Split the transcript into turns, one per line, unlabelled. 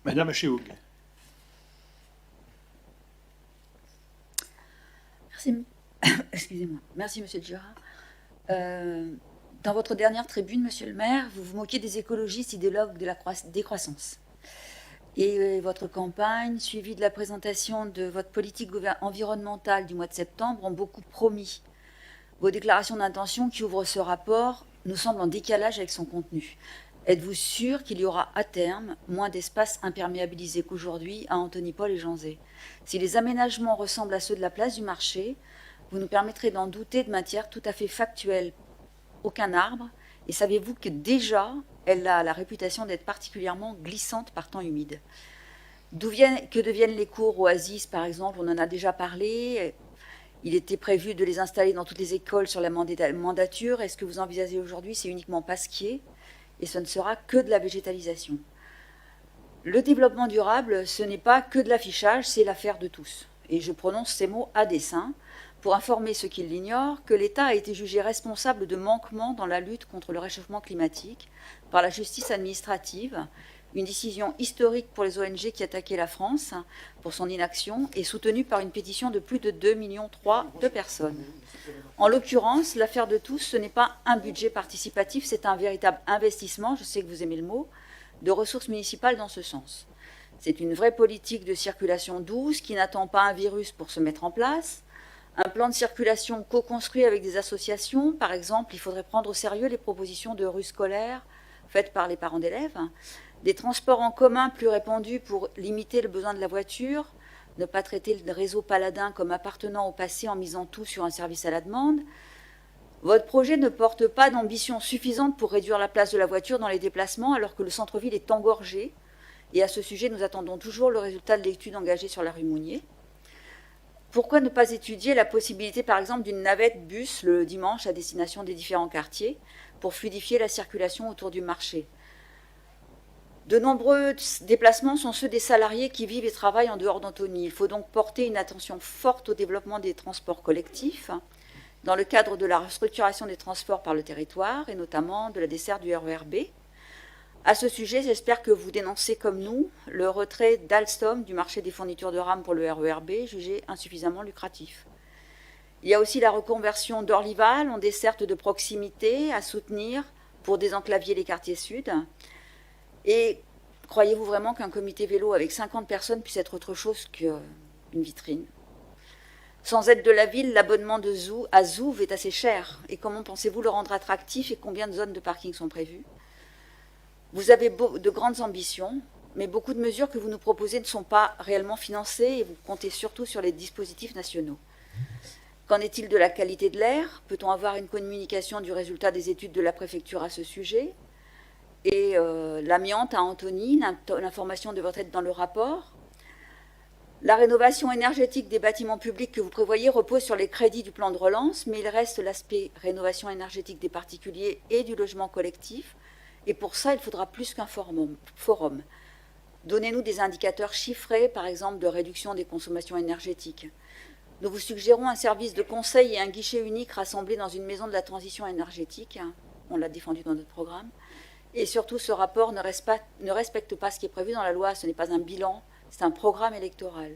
Madame Achehoug.
Merci, excusez-moi. Merci, Monsieur Girard. Dans votre dernière tribune, Monsieur le maire, vous vous moquez des écologistes idéologues de la décroissance. Et votre campagne, suivie de la présentation de votre politique environnementale du mois de septembre, ont beaucoup promis. Vos déclarations d'intention qui ouvrent ce rapport nous semblent en décalage avec son contenu. Êtes-vous sûr qu'il y aura à terme moins d'espaces imperméabilisés qu'aujourd'hui à Antonypole et Janzé? Si les aménagements ressemblent à ceux de la place du marché, vous nous permettrez d'en douter de matière tout à fait factuelle. Aucun arbre. Et savez-vous que déjà, elle a la réputation d'être particulièrement glissante par temps humide. Que deviennent les cours Oasis, par exemple? On en a déjà parlé. Il était prévu de les installer dans toutes les écoles sur la mandature. Est-ce que vous envisagez aujourd'hui? C'est uniquement Pasquier. Et ce ne sera que de la végétalisation. Le développement durable, ce n'est pas que de l'affichage, c'est l'affaire de tous. Et je prononce ces mots à dessein pour informer ceux qui l'ignorent que l'État a été jugé responsable de manquements dans la lutte contre le réchauffement climatique par la justice administrative, une décision historique pour les ONG qui attaquaient la France pour son inaction et soutenue par une pétition de plus de 2,3 millions de personnes. En l'occurrence, l'affaire de tous, ce n'est pas un budget participatif, c'est un véritable investissement, je sais que vous aimez le mot, de ressources municipales dans ce sens. C'est une vraie politique de circulation douce qui n'attend pas un virus pour se mettre en place. Un plan de circulation co-construit avec des associations. Par exemple, il faudrait prendre au sérieux les propositions de rues scolaires faites par les parents d'élèves. Des transports en commun plus répandus pour limiter le besoin de la voiture. Ne pas traiter le réseau paladin comme appartenant au passé en misant tout sur un service à la demande. Votre projet ne porte pas d'ambition suffisante pour réduire la place de la voiture dans les déplacements alors que le centre-ville est engorgé. Et à ce sujet, nous attendons toujours le résultat de l'étude engagée sur la rue Mounier. Pourquoi ne pas étudier la possibilité, par exemple, d'une navette bus le dimanche à destination des différents quartiers pour fluidifier la circulation autour du marché? De nombreux déplacements sont ceux des salariés qui vivent et travaillent en dehors d'Antony. Il faut donc porter une attention forte au développement des transports collectifs dans le cadre de la restructuration des transports par le territoire et notamment de la desserte du RER B. À ce sujet, j'espère que vous dénoncez comme nous le retrait d'Alstom du marché des fournitures de rames pour le RER B, jugé insuffisamment lucratif. Il y a aussi la reconversion d'Orlyval en desserte de proximité à soutenir pour désenclavier les quartiers sud. Et croyez-vous vraiment qu'un comité vélo avec 50 personnes puisse être autre chose qu'une vitrine? Sans aide de la ville, l'abonnement à Zouv est assez cher. Et comment pensez-vous le rendre attractif et combien de zones de parking sont prévues? Vous avez de grandes ambitions, mais beaucoup de mesures que vous nous proposez ne sont pas réellement financées et vous comptez surtout sur les dispositifs nationaux. Qu'en est-il de la qualité de l'air? Peut-on avoir une communication du résultat des études de la préfecture à ce sujet? Et l'amiante à Antony, l'information devrait être dans le rapport. La rénovation énergétique des bâtiments publics que vous prévoyez repose sur les crédits du plan de relance, mais il reste l'aspect rénovation énergétique des particuliers et du logement collectif. Et pour ça, il faudra plus qu'un forum. Donnez-nous des indicateurs chiffrés, par exemple, de réduction des consommations énergétiques. Nous vous suggérons un service de conseil et un guichet unique rassemblés dans une maison de la transition énergétique. On l'a défendu dans notre programme. Et surtout, ce rapport ne respecte pas ce qui est prévu dans la loi. Ce n'est pas un bilan, c'est un programme électoral.